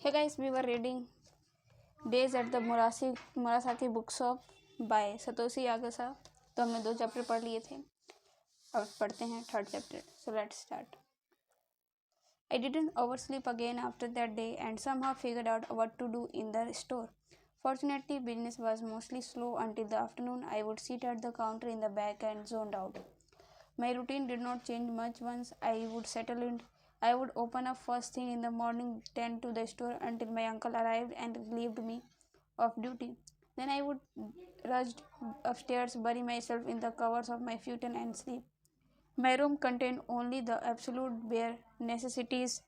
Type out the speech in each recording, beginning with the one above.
Hey guys, we were reading Days at the Morisaki bookshop by Satoshi Yagisawa. तो हमने 2 chapter पढ़ लिए थे. अब पढ़ते हैं 3rd chapter. So let's start. I didn't oversleep again after that day and somehow figured out what to do in the store. Fortunately, business was mostly slow until the afternoon. I would sit at the counter in the back and zoned out. My routine did not change much once I would settle in. I would open up first thing in the morning, tend to the store until my uncle arrived and relieved me of duty. Then I would rush upstairs, bury myself in the covers of my futon and sleep. My room contained only the absolute bare necessities.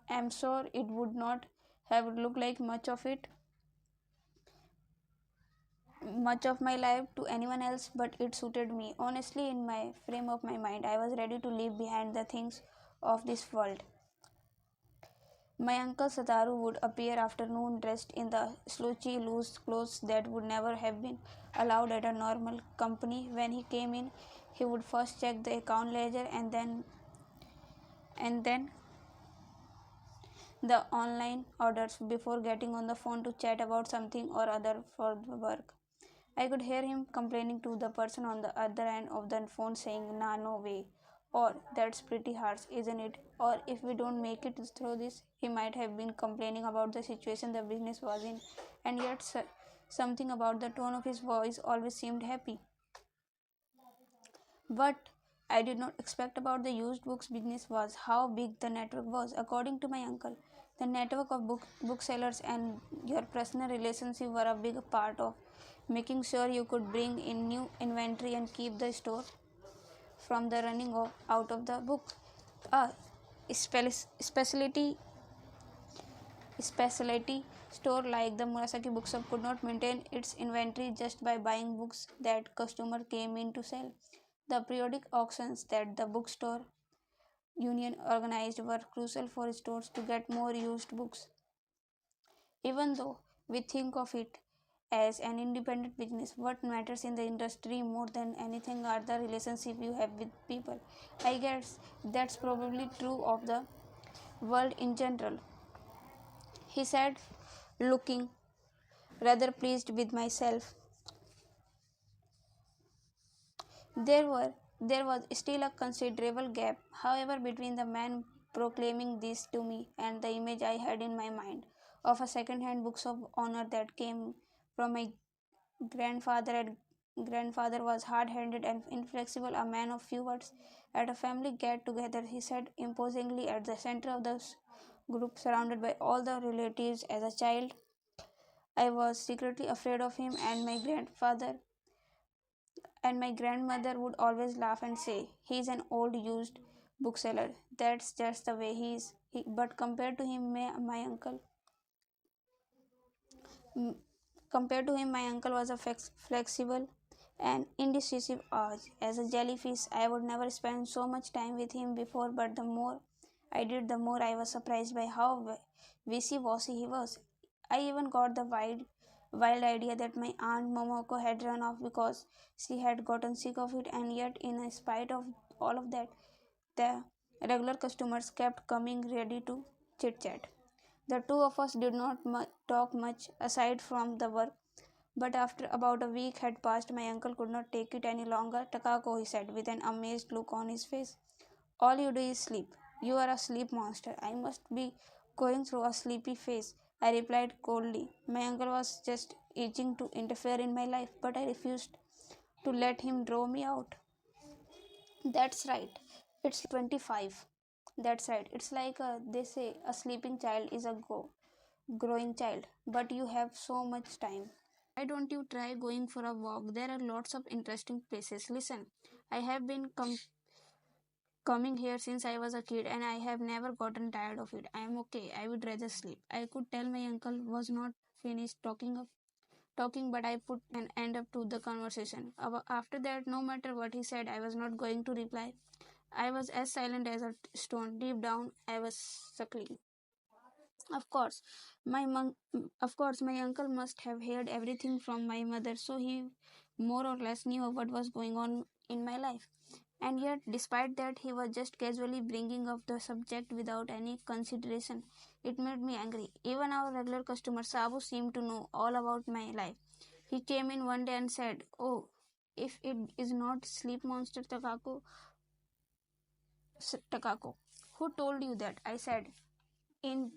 I'm sure it would not have looked like much of my life to anyone else, but it suited me. Honestly, in my frame of my mind, I was ready to leave behind the things of this world. My uncle Sataru would appear afternoon dressed in the slouchy, loose clothes that would never have been allowed at a normal company. When he came in, he would first check the account ledger and then the online orders before getting on the phone to chat about something or other for the work. I could hear him complaining to the person on the other end of the phone saying, "Nah, no way," or "That's pretty harsh, isn't it?" Or if we don't make it through this, he might have been complaining about the situation the business was in, and yet something about the tone of his voice always seemed happy. What I did not expect about the used books business was how big the network was. According to my uncle, the network of booksellers and your personal relationship were a big part of making sure you could bring in new inventory and keep the store from the out of the book. A specialty specialty store like the Murasaki bookshop could not maintain its inventory just by buying books that customer came in to sell. The periodic auctions that the bookstore union organized were crucial for stores to get more used books. Even though we think of it as an independent business, what matters in the industry more than anything are the relationship you have with people. I guess that's probably true of the world in general, he said, looking rather pleased with myself. There was still a considerable gap, however, between the man proclaiming this to me and the image I had in my mind of a second-hand bookshop owner that came from my grandfather. And grandfather was hard-handed and inflexible, a man of few words. At a family get-together, he sat imposingly at the center of the group, surrounded by all the relatives. As a child, I was secretly afraid of him, and my grandmother would always laugh and say, "He's an old used bookseller. That's just the way he is." But mm, compared to him, my uncle was a flexible and indecisive as a jellyfish. I would never spend so much time with him before, but the more I did, the more I was surprised by how wishy-washy he was. I even got the wild idea that my aunt Momoko had run off because she had gotten sick of it, and yet, in spite of all of that, the regular customers kept coming ready to chit chat. The two of us did not talk much aside from the work, but after about a week had passed, my uncle could not take it any longer. "Takako," he said with an amazed look on his face, "all you do is sleep. You are a sleep monster." "I must be going through a sleepy phase," I replied coldly. My uncle was just itching to interfere in my life, but I refused to let him draw me out. "That's right. It's 25. That's right. It's like they say a sleeping child is a growing child, but you have so much time. Why don't you try going for a walk? There are lots of interesting places. Listen, I have been coming here since I was a kid and I have never gotten tired of it. I am okay. I would rather sleep." I could tell my uncle was not finished talking, but I put an end up to the conversation. After that, no matter what he said, I was not going to reply. I was as silent as a stone. Deep down, I was suckling. Of course, my uncle must have heard everything from my mother, so he more or less knew what was going on in my life. And yet, despite that, he was just casually bringing up the subject without any consideration. It made me angry. Even our regular customer Sabu seemed to know all about my life. He came in one day and said, "Oh, if it is not sleep monster Takako, who told you that?" I said in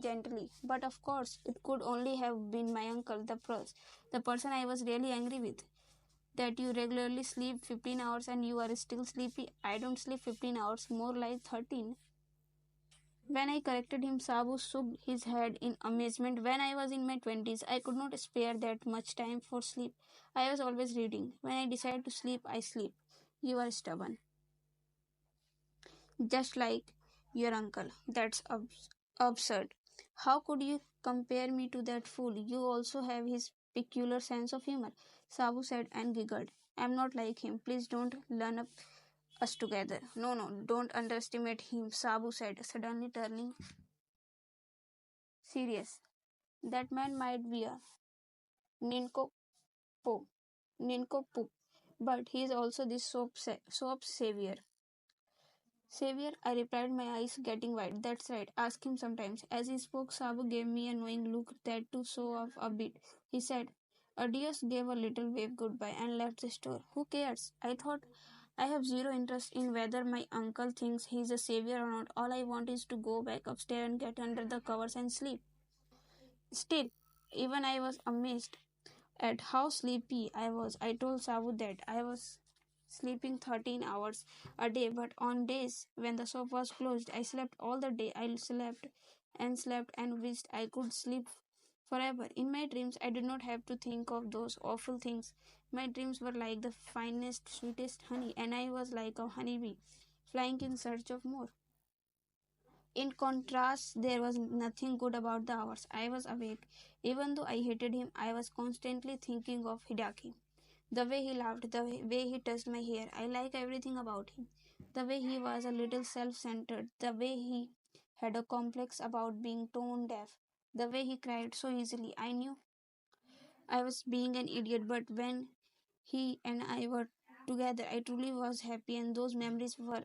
gently. But of course, it could only have been my uncle, the person I was really angry with. That you regularly sleep 15 hours and you are still sleepy. I don't sleep 15 hours, more like 13. When I corrected him, Sabu shook his head in amazement. When I was in my 20s, I could not spare that much time for sleep. I was always reading. When I decide to sleep, I sleep. You are stubborn. Just like your uncle. That's absurd. How could you compare me to that fool? You also have his peculiar sense of humor, Sabu said and giggled. I'm not like him. Please don't learn up us together. No, no, don't underestimate him, Sabu said, suddenly turning serious. That man might be a nincompoop, nincompoop, but he is also the soap savior. Savior, I replied, my eyes getting wide. That's right, ask him sometimes. As he spoke, Sabu gave me a knowing look that to show off a bit. He said, Adios, gave a little wave goodbye, and left the store. Who cares? I thought, I have zero interest in whether my uncle thinks he's a savior or not. All I want is to go back upstairs and get under the covers and sleep. Still, even I was amazed at how sleepy I was. I told Sabu that I was sleeping 13 hours a day, but on days when the shop was closed, I slept all the day. I slept and wished I could sleep forever. In my dreams, I did not have to think of those awful things. My dreams were like the finest, sweetest honey, and I was like a honeybee, flying in search of more. In contrast, there was nothing good about the hours I was awake. Even though I hated him, I was constantly thinking of Hidaki. The way he laughed, the way he touched my hair, I like everything about him. The way he was a little self centered, the way he had a complex about being tone deaf, the way he cried so easily. I knew I was being an idiot, but when he and I were together, I truly was happy, and those memories were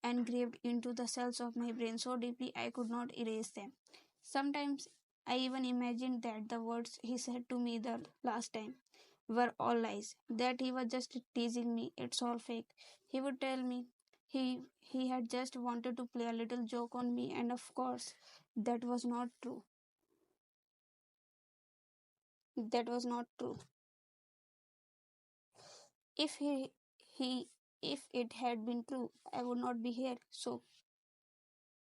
engraved into the cells of my brain so deeply I could not erase them. Sometimes I even imagined that the words he said to me the last time were all lies, that he was just teasing me, it's all fake. He would tell me he had just wanted to play a little joke on me, and of course that was not true. That was not true. If he if it had been true, I would not be here. So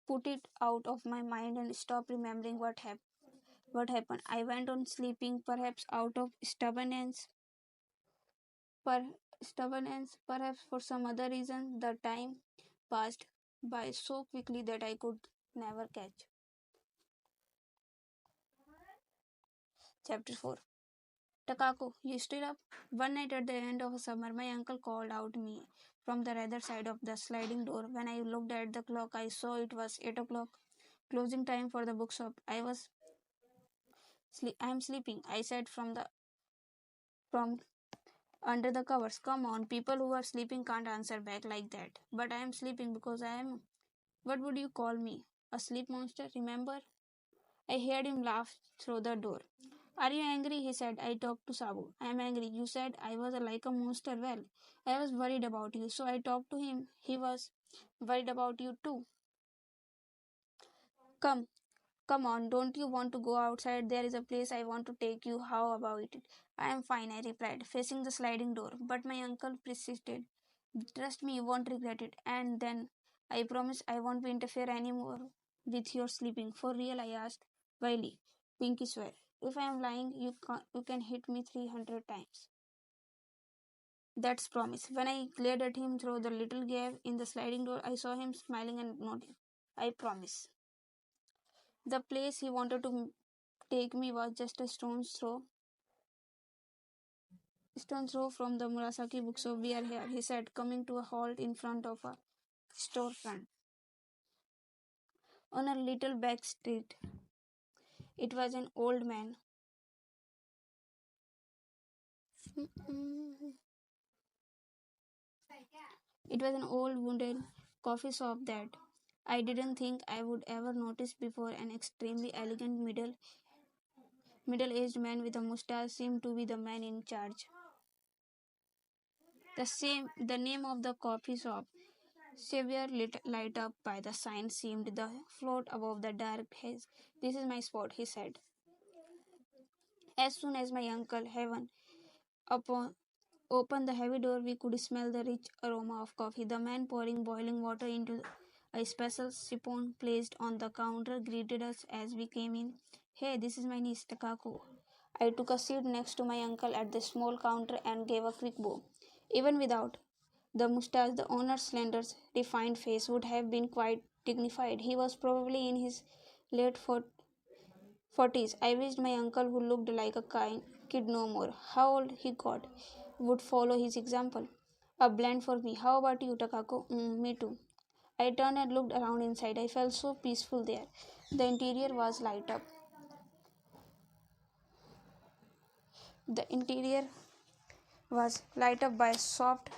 put it out of my mind and stop remembering what happened. I went on sleeping, perhaps out of stubbornness, perhaps for some other reason. The time passed by so quickly that I could never catch. Chapter 4. Takako, you still up? One night at the end of summer, my uncle called out me from the other side of the sliding door. When I looked at the clock, I saw it was 8 o'clock, closing time for the bookshop. I'm sleeping, I said from under the covers. Come on, people who are sleeping can't answer back like that. But I am sleeping because I am. What would you call me? A sleep monster, remember? I heard him laugh through the door. Are you angry? He said. I talked to Sabu. I am angry. You said I was like a monster. Well, I was worried about you, so I talked to him. He was worried about you too. Come, come on, don't you want to go outside? There is a place I want to take you. How about it? I am fine, I replied, facing the sliding door. But my uncle persisted. Trust me, you won't regret it. And then I promise I won't interfere anymore with your sleeping. For real, I asked. Wiley, Pinky swear. If I am lying, you can hit me 300 times. That's promise. When I glared at him through the little gap in the sliding door, I saw him smiling and nodding. I promise. The place he wanted to take me was just a stone's throw from the Murasaki bookshop. We are here, he said, coming to a halt in front of a storefront on a little back street. It was an old man. It was an old wooden coffee shop that I didn't think I would ever notice before an extremely elegant middle-aged man with a mustache seemed to be the man in charge. The name of the coffee shop, Xavier light up by the sign, seemed the float above the dark haze. This is my spot, he said. As soon as my uncle Heaven upon opened the heavy door, we could smell the rich aroma of coffee. The man pouring boiling water into a special siphon placed on the counter greeted us as we came in. Hey, this is my niece, Takako. I took a seat next to my uncle at the small counter and gave a quick bow. Even without the mustache, the owner's slender, refined face would have been quite dignified. He was probably in his late 40s. I wished my uncle, who looked like a kind kid no more, how old he got, would follow his example. A blend for me. How about you, Takako? Me too. I turned and looked around inside. I felt so peaceful there. The interior was light up. The interior was light up by soft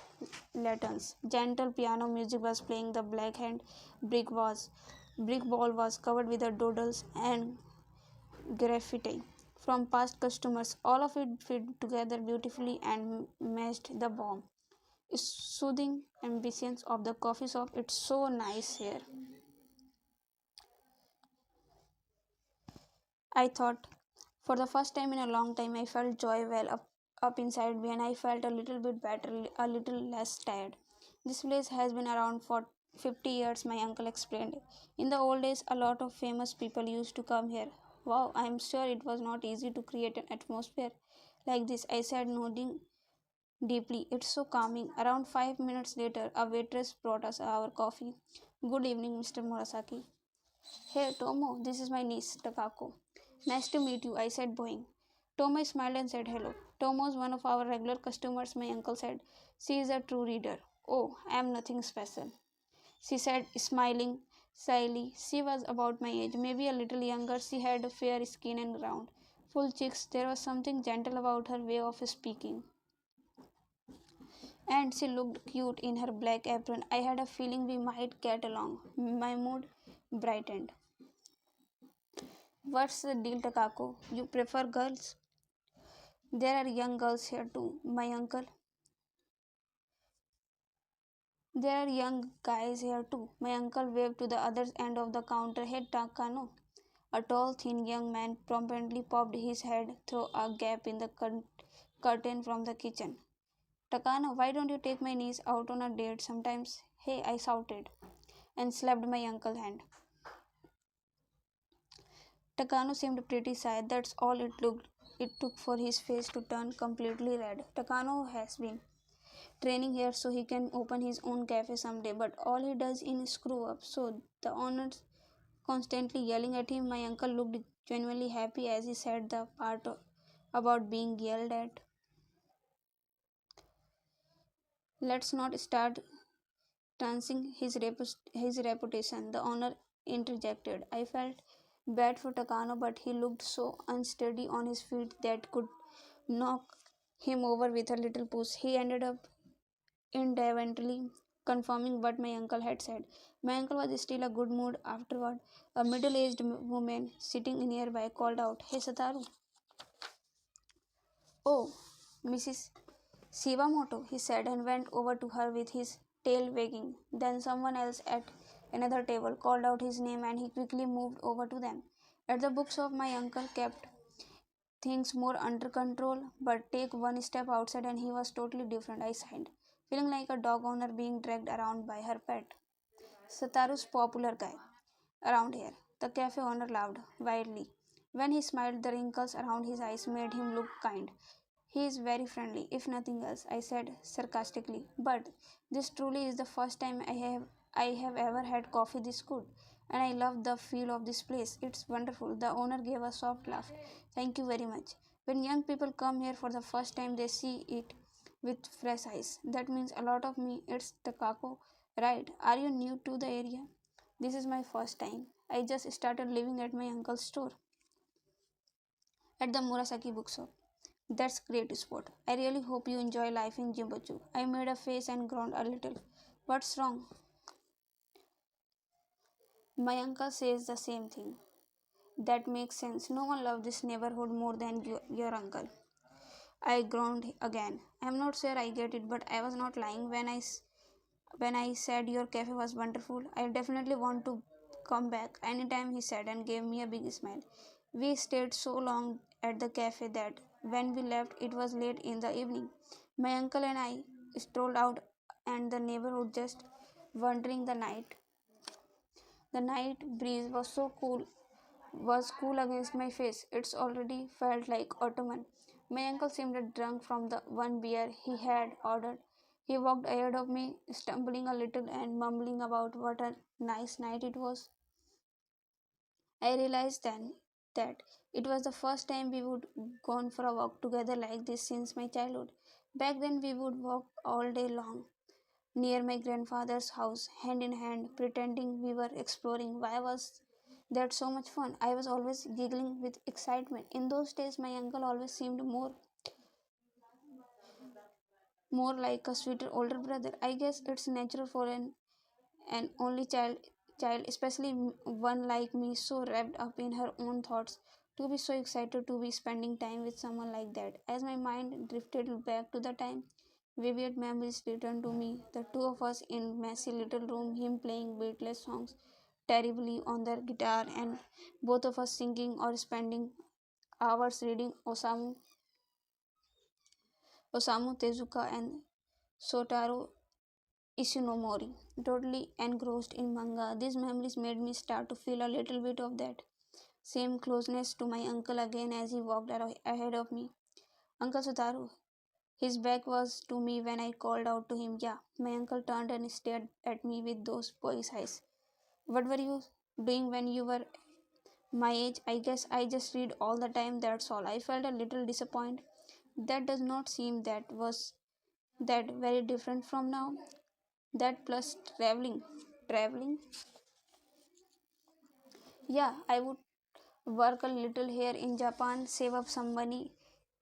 lanterns. Gentle piano music was playing. The blackened brick wall was covered with the doodles and graffiti from past customers. All of it fit together beautifully and matched the warm, soothing ambience of the coffee shop. It's so nice here, I thought. For the first time in a long time, I felt joy well up inside me, and I felt a little bit better, a little less tired. This place has been around for 50 years, my uncle explained. In the old days, a lot of famous people used to come here. Wow, I am sure it was not easy to create an atmosphere like this, I said, nodding deeply. It's so calming. Around 5 minutes later, a waitress brought us our coffee. Good evening, Mr. Murasaki. Hey, Tomo, this is my niece, Takako. Nice to meet you, I said, bowing. Tomo smiled and said hello. Tomo is one of our regular customers, my uncle said. She is a true reader. Oh, I am nothing special, she said, smiling shyly. She was about my age, maybe a little younger. She had fair skin and round, full cheeks. There was something gentle about her way of speaking, and she looked cute in her black apron. I had a feeling we might get along. My mood brightened. What's the deal, Takako? You prefer girls? There are young girls here too, my uncle. There are young guys here too. My uncle waved to the other end of the counter. Hey, Takano. A tall, thin young man promptly popped his head through a gap in the curtain from the kitchen. Takano, why don't you take my niece out on a date sometimes? Hey, I shouted and slapped my uncle's hand. Takano seemed pretty sad. That's all it took for his face to turn completely red. Takano has been training here so he can open his own cafe someday, but all he does is screw up. So the owners constantly yelling at him. My uncle looked genuinely happy as he said the part about being yelled at. Let's not start dancing his reputation, the owner interjected. I felt bad for Takano, but he looked so unsteady on his feet that could knock him over with a little push. He ended up independently confirming what my uncle had said. My uncle was still a good mood afterward. A middle-aged woman sitting nearby called out, Hey Sataru. Oh, Mrs. Shivamoto, he said, and went over to her with his tail wagging. Then someone else at another table called out his name and he quickly moved over to them. At the bookshop, my uncle kept things more under control, but take one step outside and he was totally different, I sighed, feeling like a dog owner being dragged around by her pet. Sataru's popular guy around here, the cafe owner laughed wildly. When he smiled, the wrinkles around his eyes made him look kind. He is very friendly, if nothing else, I said sarcastically. But this truly is the first time I have ever had coffee this good, and I love the feel of this place. It's wonderful. The owner gave a soft laugh. Thank you very much. When young people come here for the first time, they see it with fresh eyes. That means a lot of me. It's the Kako, right? Are you new to the area? This is my first time. I just started living at my uncle's store at the Murasaki bookshop. That's great sport. I really hope you enjoy life in Jimbochu. I made a face and groaned a little. What's wrong? My uncle says the same thing. That makes sense. No one loves this neighborhood more than your uncle. I groaned again. I'm not sure I get it, but I was not lying when I said your cafe was wonderful. I definitely want to come back anytime, he said and gave me a big smile. We stayed so long at the cafe that when we left, it was late in the evening. My uncle and I strolled out and the neighborhood just wandering the night. The night breeze was cool against my face. It's already felt like autumn. My uncle seemed drunk from the one beer he had ordered. He walked ahead of me, stumbling a little and mumbling about what a nice night it was. I realized then that it was the first time we would gone for a walk together like this since my childhood. Back then we would walk all day long near my grandfather's house, hand in hand, pretending we were exploring. Why was that so much fun? I was always giggling with excitement. In those days, my uncle always seemed more like a sweeter older brother. I guess it's natural for an only child, especially one like me, so wrapped up in her own thoughts, to be so excited to be spending time with someone like that. As my mind drifted back to the time, vivid memories returned to me. The two of us in messy little room, him playing beatless songs terribly on the guitar, and both of us singing or spending hours reading Osamu Tezuka and Sotaro Ishinomori, totally engrossed in manga. These memories made me start to feel a little bit of that same closeness to my uncle again as he walked ahead of me. Uncle Sutaru. His back was to me when I called out to him. Yeah, my uncle turned and stared at me with those boy's eyes. What were you doing when you were my age? I guess I just read all the time, that's all. I felt a little disappointed. That does not seem that very different from now. That plus traveling. Traveling? Yeah, I would work a little here in Japan, save up some money,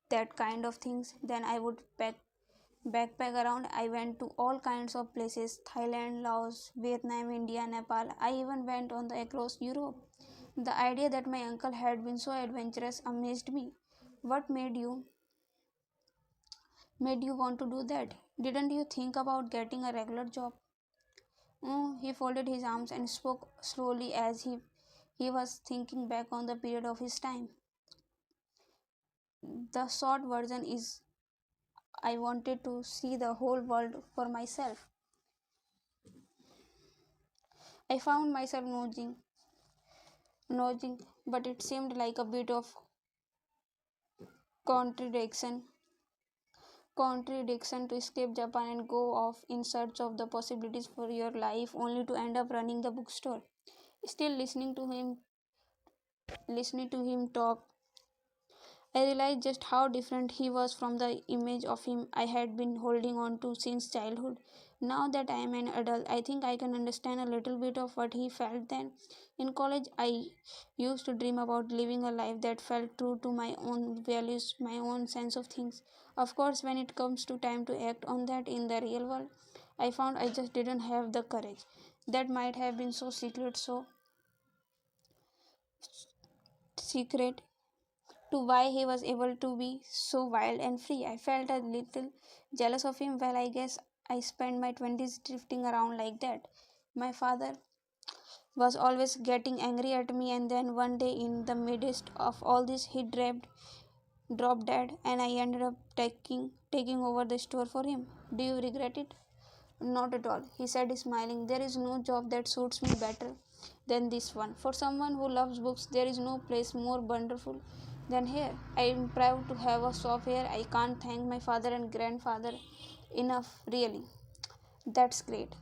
that kind of things. Then I would backpack around. I went to all kinds of places: Thailand, Laos, Vietnam, India, Nepal. I even went on the across Europe. The idea that my uncle had been so adventurous amazed me. What made you want to do that? Didn't you think about getting a regular job? Oh, he folded his arms and spoke slowly as he was thinking back on the period of his time. The short version is I wanted to see the whole world for myself. I found myself nudging, but it seemed like a bit of contradiction. Contradiction to escape Japan and go off in search of the possibilities for your life, only to end up running the bookstore. Still listening to him talk, I realized just how different he was from the image of him I had been holding on to since childhood. Now that I am an adult, I think I can understand a little bit of what he felt then. In college, I used to dream about living a life that felt true to my own values, my own sense of things. Of course, when it comes to time to act on that in the real world, I found I just didn't have the courage. That might have been so secret to why he was able to be so wild and free. I felt a little jealous of him. Well, I guess I spent my 20s drifting around like that. My father was always getting angry at me, and then one day, in the midst of all this, he dropped dead, and I ended up taking over the store for him. Do you regret it? Not at all, he said, smiling. There is no job that suits me better than this one. For someone who loves books, there is no place more wonderful than here. I am proud to have a shop here. I can't thank my father and grandfather enough, really. That's great.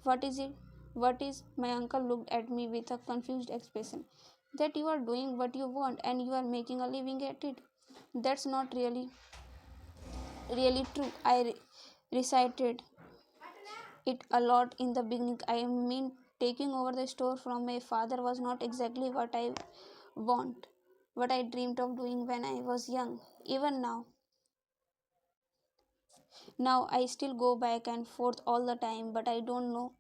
What is it? What is? My uncle looked at me with a confused expression. That you are doing what you want and you are making a living at it. That's not really true. Recited it a lot in the beginning. I mean, taking over the store from my father was not exactly want, what I dreamed of doing when I was young. Even now I still go back and forth all the time, but I don't know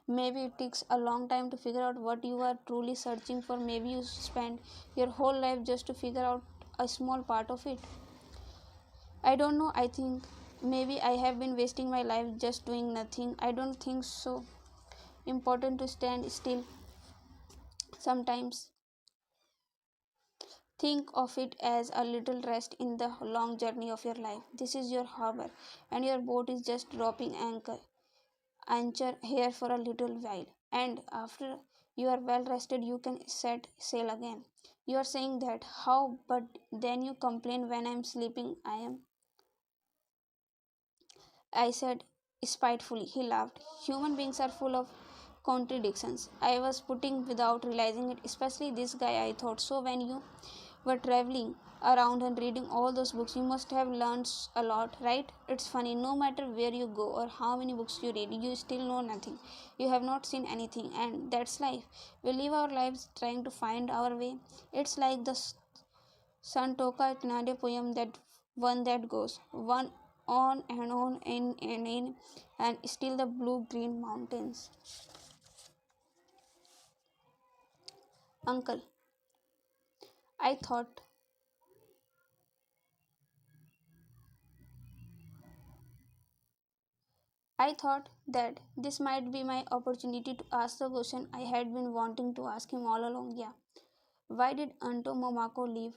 Maybe it takes a long time to figure out what you are truly searching for. Maybe you spend your whole life just to figure out a small part of it. I don't know. I think maybe I have been wasting my life just doing nothing. I don't think so. Important to stand still sometimes. Think of it as a little rest in the long journey of your life. This is your harbor, and your boat is just dropping anchor here for a little while. And after you are well rested, you can set sail again. You are saying that how, but then you complain when I'm sleeping. I said spitefully. He laughed. Human beings are full of contradictions. I was putting without realizing it, especially this guy, I thought. So when you were traveling around and reading all those books, you must have learned a lot, right? It's funny, no matter where you go or how many books you read, you still know nothing. You have not seen anything, and that's life. We live our lives trying to find our way. It's like the Santoka Nade poem, that one that goes one on and on and still the blue green mountains. Uncle, I thought I thought that this might be my opportunity to ask the question I had been wanting to ask him all along. Yeah. Why did Anto Momako leave?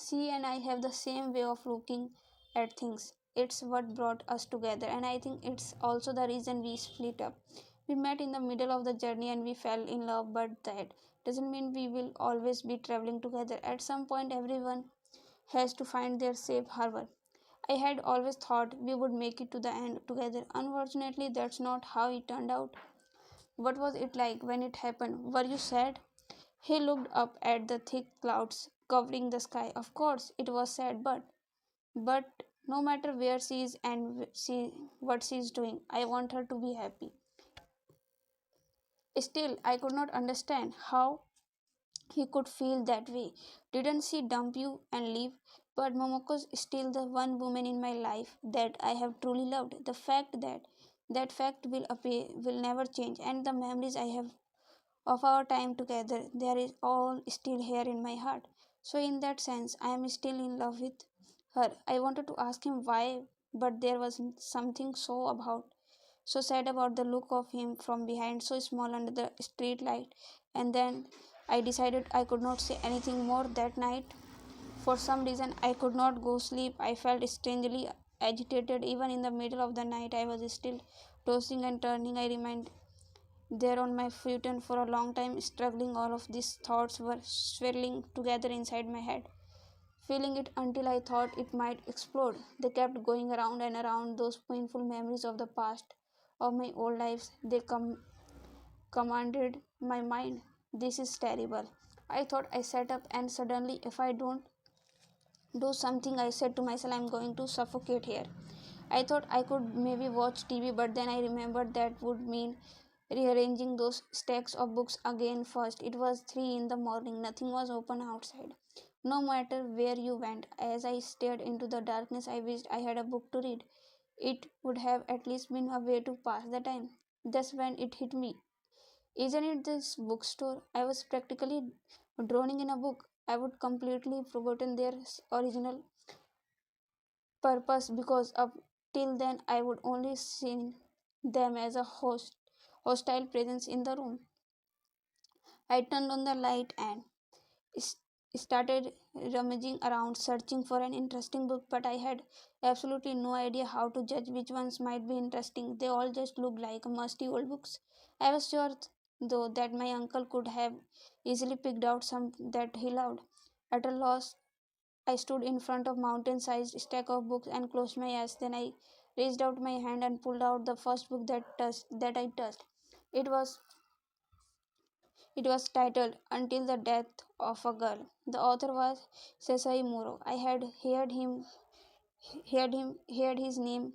She and I have the same way of looking at things. It's what brought us together, and I think it's also the reason we split up. We met in the middle of the journey and we fell in love, but that doesn't mean we will always be traveling together. At some point, everyone has to find their safe harbor. I had always thought we would make it to the end together. Unfortunately, that's not how it turned out. What was it like when it happened? Were you sad? He looked up at the thick clouds covering the sky. Of course, it was sad, but no matter where she is and what she is doing, I want her to be happy. Still, I could not understand how he could feel that way. Didn't she dump you and leave? But Momoko's still the one woman in my life that I have truly loved. The fact that fact will never change, and the memories I have of our time together, there is all still here in my heart. So in that sense, I am still in love with her. I wanted to ask him why, but there was something so sad about the look of him from behind, so small under the street light. And then I decided I could not say anything more that night. For some reason, I could not go sleep. I felt strangely agitated. Even in the middle of the night, I was still tossing and turning. I remained there on my futon for a long time, struggling. All of these thoughts were swirling together inside my head, feeling it until I thought it might explode. They kept going around and around, those painful memories of the past, of my old lives. They commanded my mind. This is terrible. I thought. I sat up, and suddenly, if I don't do something, I said to myself, I'm going to suffocate here. I thought I could maybe watch TV, but then I remembered that would mean rearranging those stacks of books again first. It was 3 in the morning, nothing was open outside. No matter where you went, as I stared into the darkness, I wished I had a book to read. It would have at least been a way to pass the time. That's when it hit me. Isn't it this bookstore? I was practically drowning in a book. I would completely forgotten their original purpose because up till then I would only seen them as a hostile presence in the room. I turned on the light and s- started rummaging around searching for an interesting book, but I had absolutely no idea how to judge which ones might be interesting. They all just looked like musty old books. I was sure, though, that my uncle could have easily picked out some that he loved. At a loss, I stood in front of mountain-sized stack of books and closed my eyes. Then I reached out my hand and pulled out the first book that I touched. It was it was titled Until the Death of a Girl. The author was Sesai Muro. I had heard his name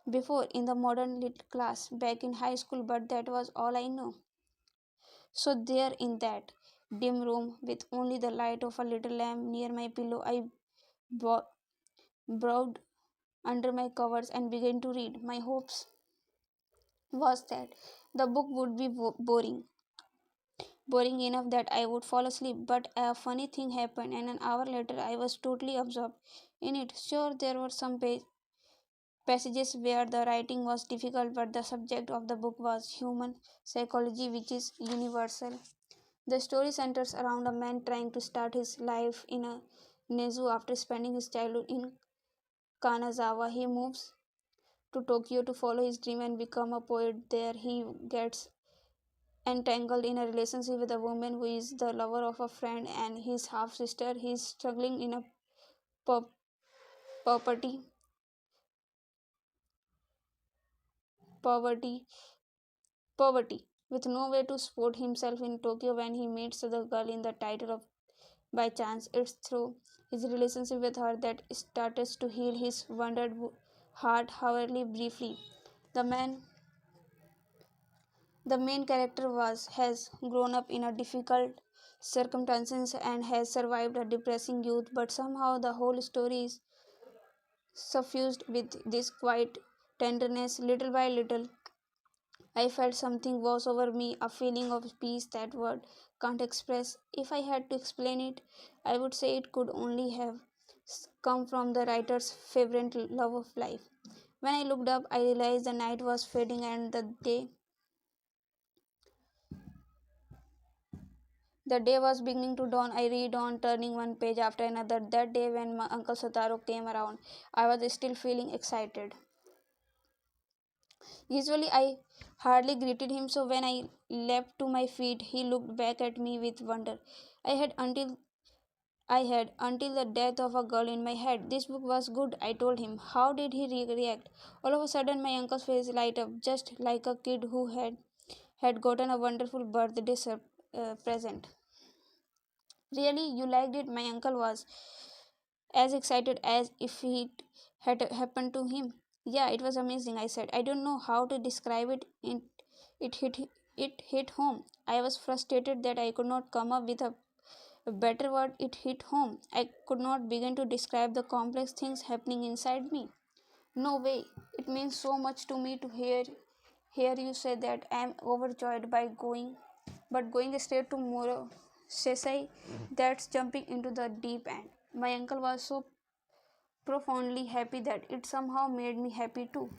before in the modern lit class back in high school, but that was all I know. So there in that dim room with only the light of a little lamp near my pillow, I bo- browed under my covers and began to read. My hopes was that the book would be boring enough that I would fall asleep. But a funny thing happened, and an hour later I was totally absorbed in it. Sure, there were some passages where the writing was difficult, but the subject of the book was human psychology, which is universal. The story centers around a man trying to start his life in a Nezu after spending his childhood in Kanazawa. He moves to Tokyo to follow his dream and become a poet. There, he gets entangled in a relationship with a woman who is the lover of a friend and his half sister. He is struggling in a po- poverty, poverty, poverty, with no way to support himself in Tokyo when he meets the girl in the title of By Chance. It's through his relationship with her that starts to heal his wounded heart, however briefly. The man The main character has grown up in a difficult circumstances and has survived a depressing youth, but somehow the whole story is suffused with this quiet tenderness. Little by little, I felt something wash over me, a feeling of peace that word can't express. If I had to explain it, I would say it could only have come from the writer's fervent love of life. When I looked up, I realized the night was fading and the day was beginning to dawn. I read on, turning one page after another. That day, when my Uncle Sataro came around, I was still feeling excited. Usually, I hardly greeted him, so when I leapt to my feet, he looked back at me with wonder. I had until until the death of a girl in my head. This book was good, I told him. How did he react? All of a sudden, my uncle's face lighted up, just like a kid who had gotten a wonderful birthday present. Really, you liked it? My uncle was as excited as if it had happened to him. Yeah, it was amazing, I said. I don't know how to describe it. It hit it hit home. I was frustrated that I could not come up with a better word. It hit home. I could not begin to describe the complex things happening inside me. No way. It means so much to me to hear you say that. I am overjoyed by going straight to Moro Sesai. That's jumping into the deep end. My uncle was so profoundly happy that it somehow made me happy too.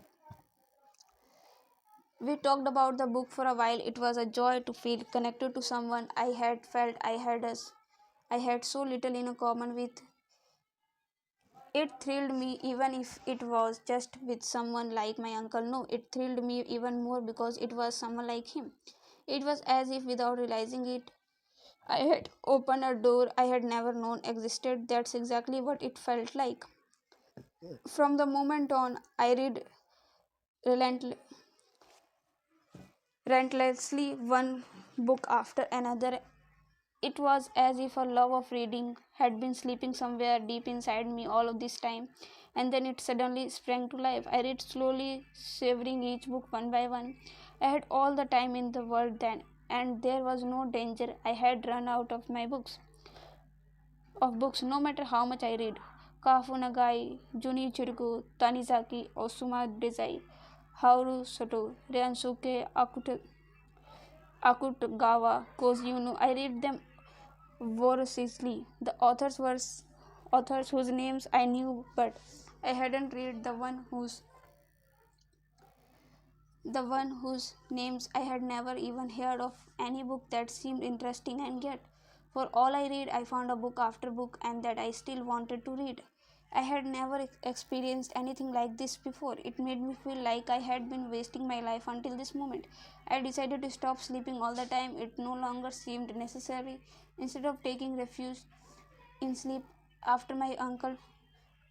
We talked about the book for a while. It was a joy to feel connected to someone I had felt I had so little in common with. It thrilled me even if it was just with someone like my uncle. No, it thrilled me even more because it was someone like him. It was as if without realizing it, I had opened a door I had never known existed. That's exactly what it felt like. From the moment on, I read relent- relentlessly one book after another. It was as if a love of reading had been sleeping somewhere deep inside me all of this time, and then it suddenly sprang to life. I read slowly, savoring each book one by one. I had all the time in the world then, and there was no danger I had run out of books, no matter how much I read. Kafu Nagai, Junichirgu, Tanizaki, Osuma Dezai, Hauru Soto, Ryansuke Akutagawa, Kozyuno. I read them voraciously. The authors whose names I knew, but I hadn't read the one whose names I had never even heard of. Any book that seemed interesting, and yet, for all I read, I found a book after book, and that I still wanted to read. I had never experienced anything like this before. It made me feel like I had been wasting my life until this moment. I decided to stop sleeping all the time. It no longer seemed necessary. Instead of taking refuge in sleep after my uncle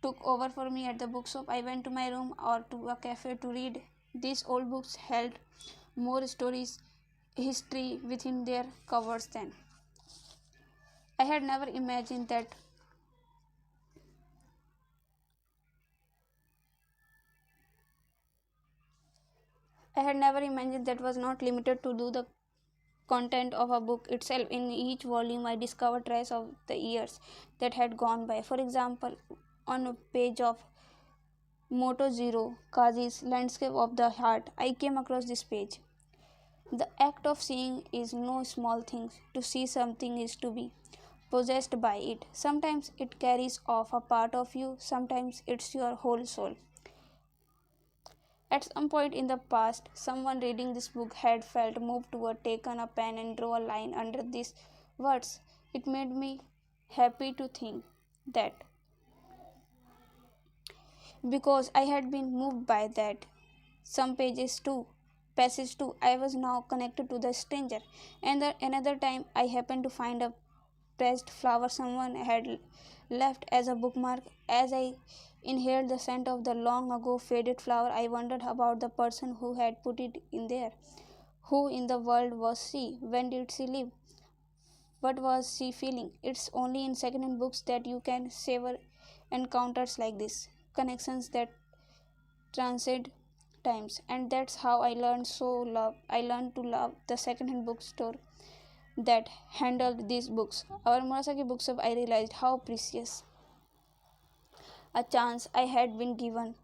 took over for me at the bookshop, I went to my room or to a cafe to read. These old books held more stories, history within their covers than I had never imagined that I had never imagined that was not limited to do the content of a book itself. In each volume I discovered traces of the years that had gone by. For example, on a page of Moto Zero, Kazi's Landscape of the Heart. I came across this page. The act of seeing is no small thing. To see something is to be possessed by it. Sometimes it carries off a part of you, sometimes it's your whole soul. At some point in the past, someone reading this book had felt moved to have taken a pen and draw a line under these words. It made me happy to think that because I had been moved by that. Some pages too, passage too, I was now connected to the stranger. And another time I happened to find a pressed flower someone had left as a bookmark. As I inhaled the scent of the long ago faded flower, I wondered about the person who had put it in there. Who in the world was she? When did she leave? What was she feeling? It's only in second-hand books that you can savor encounters like this, connections that transcend times. And that's how I learned to love the second-hand bookstore that handled these books. Our Morisaki bookshop, I realized how precious a chance I had been given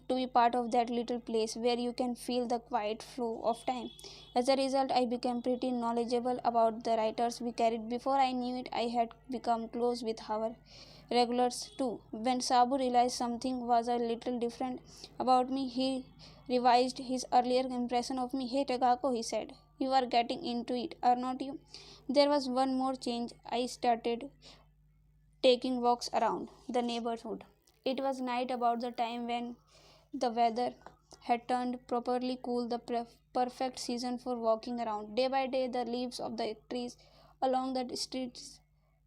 to be part of that little place where you can feel the quiet flow of time. As a result, I became pretty knowledgeable about the writers we carried. Before I knew it, I had become close with our regulars too. When Sabu realized something was a little different about me, he revised his earlier impression of me. Hey Takako, he said, you are getting into it, are not you? There was one more change. I started taking walks around the neighborhood. It was night, about the time when the weather had turned properly cool, the perfect season for walking around. Day by day, the leaves of the trees along the streets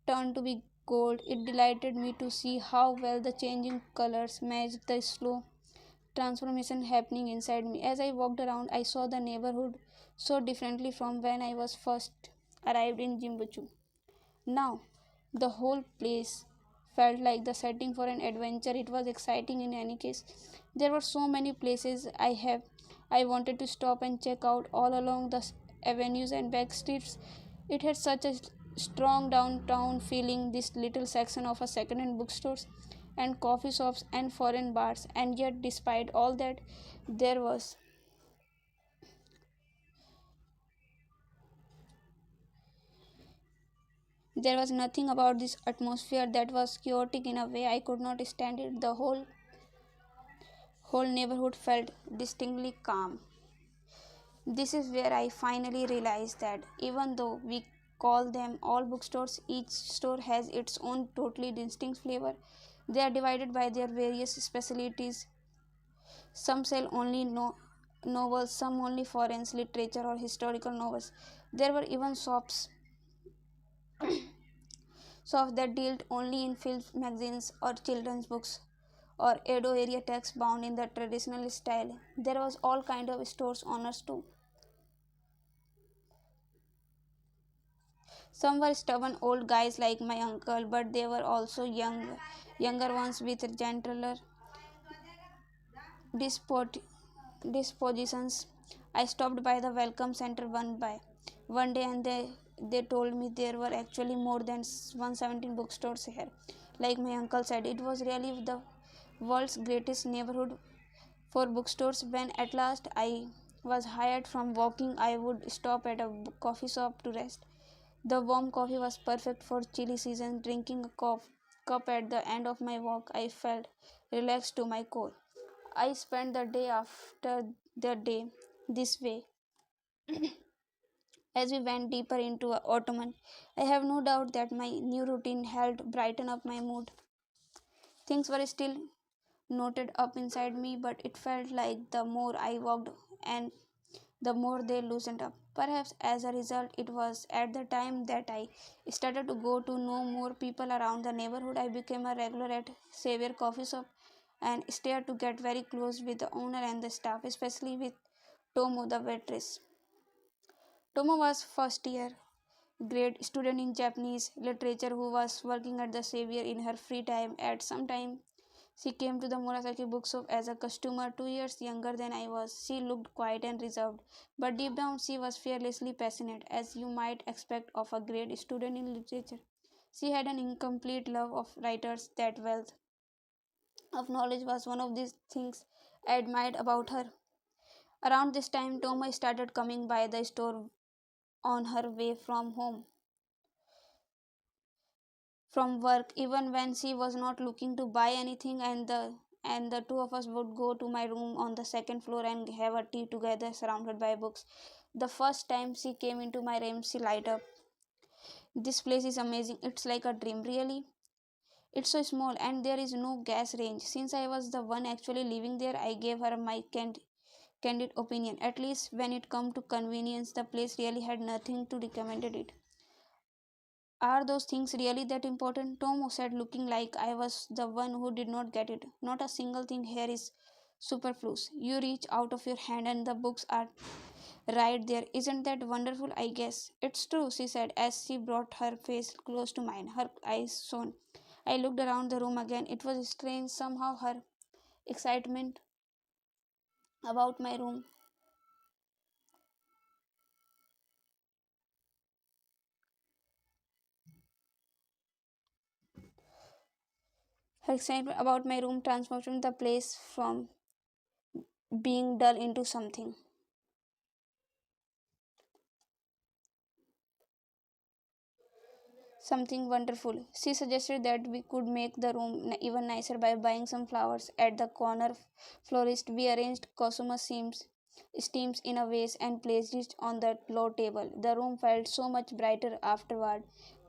turned to be gold. It delighted me to see how well the changing colors matched the slow transformation happening inside me. As I walked around, I saw the neighborhood so differently from when I was first arrived in Jimbuchu. Now, the whole place felt like the setting for an adventure. It was exciting in any case. There were so many places I wanted to stop and check out all along the avenues and back streets. It had such a strong downtown feeling, this little section of a second-hand bookstores and coffee shops and foreign bars, and yet despite all that there was there was nothing about this atmosphere that was chaotic in a way I could not stand it. The whole neighborhood felt distinctly calm. This is where I finally realized that even though we call them all bookstores, each store has its own totally distinct flavor. They are divided by their various specialties. Some sell only novels, some only foreign literature or historical novels. There were even shops that dealt only in films, magazines, or children's books, or Edo area text bound in the traditional style. There was all kind of stores owners too. Some were stubborn old guys like my uncle, but there were also younger ones with gentler dispot- dispositions. I stopped by the welcome center one day, and they told me there were actually more than 117 bookstores here. Like my uncle said, it was really the world's greatest neighborhood for bookstores. When at last I was hired from walking, I would stop at a coffee shop to rest. The warm coffee was perfect for chilly season. Drinking a cup at the end of my walk, I felt relaxed to my core. I spent the day after the day this way. As we went deeper into autumn, I have no doubt that my new routine helped brighten up my mood. Things were still knotted up inside me, but it felt like the more I walked and the more they loosened up. Perhaps as a result, it was at the time that I started to go to know more people around the neighborhood. I became a regular at Xavier Coffee Shop and started to get very close with the owner and the staff, especially with Tomo, the waitress. Tomo was first year grade student in Japanese literature who was working at the Xavier in her free time. At some time, she came to the Murasaki bookshop as a customer, 2 years younger than I was. She looked quiet and reserved, but deep down she was fearlessly passionate, as you might expect of a grade student in literature. She had an incomplete love of writers, that wealth of knowledge was one of these things I admired about her. Around this time, Toma started coming by the store on her way from work, even when she was not looking to buy anything, and the two of us would go to my room on the second floor and have a tea together surrounded by books. The first time she came into my room, she light up. This place is amazing. It's like a dream, really. It's so small and there is no gas range. Since I was the one actually living there, I gave her my candid opinion. At least when it come to convenience, the place really had nothing to recommend it. Are those things really that important? Tom said, looking like I was the one who did not get it. Not a single thing here is superfluous. You reach out of your hand and the books are right there. Isn't that wonderful? I guess. It's true, she said as she brought her face close to mine, her eyes shone. I looked around the room again. It was strange. Somehow her excitement about my room, her excitement about my room transformed the place from being dull into something wonderful. She suggested that we could make the room even nicer by buying some flowers at the corner florist. We arranged Cosmos steams in a vase and placed it on the low table. The room felt so much brighter afterward.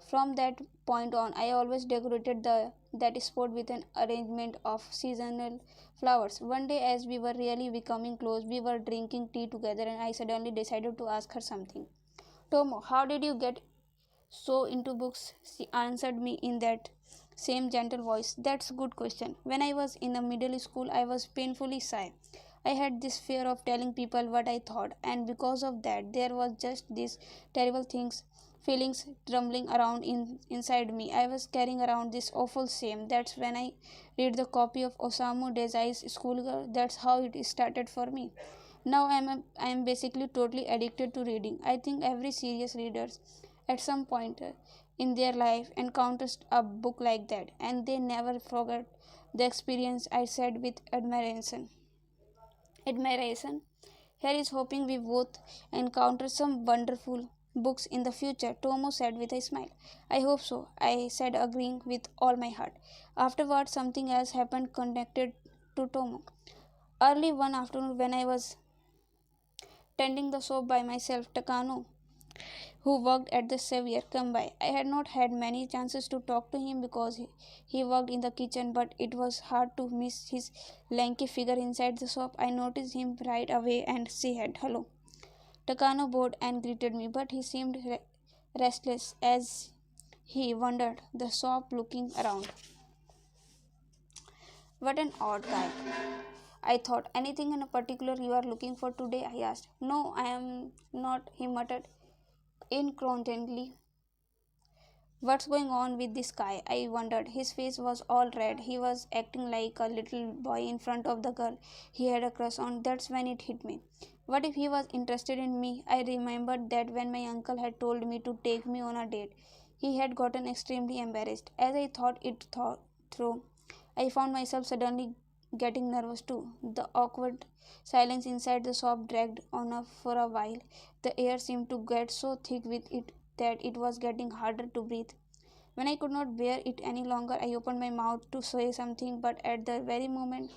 From that point on, I always decorated that spot with an arrangement of seasonal flowers. One day, as we were really becoming close, we were drinking tea together, and I suddenly decided to ask her something. Tomo, how did you get so into books? She answered me in that same gentle voice. That's a good question. When I was in the middle school, I was painfully shy. I had this fear of telling people what I thought, and because of that, there was just these terrible feelings trembling around inside me. I was carrying around this awful shame. That's when I read the copy of Osamu Dezai's Schoolgirl. That's how it started for me. Now I am basically totally addicted to reading. I think every serious reader at some point in their life encounters a book like that, and they never forget the experience. I said with admiration. Here is hoping we both encounter some wonderful books in the future, Tomo said with a smile. I hope so, I said, agreeing with all my heart. Afterward, something else happened connected to Tomo. Early one afternoon, when I was tending the shop by myself, Takano, who worked at the Xavier, come by. I had not had many chances to talk to him because he worked in the kitchen, but it was hard to miss his lanky figure inside the shop. I noticed him right away and said hello. Takano bowed and greeted me, but he seemed restless as he wandered the shop looking around. What an odd guy, I thought. Anything in particular you are looking for today? I asked. No, I am not, he muttered incoherently. What's going on with this guy? I wondered. His face was all red. He was acting like a little boy in front of the girl he had a crush on. That's when it hit me. What if he was interested in me? I remembered that when my uncle had told me to take me on a date, he had gotten extremely embarrassed. As I through, I found myself suddenly getting nervous too. The awkward silence inside the shop dragged on for a while. The air seemed to get so thick with it that it was getting harder to breathe. When I could not bear it any longer, I opened my mouth to say something, but at the very moment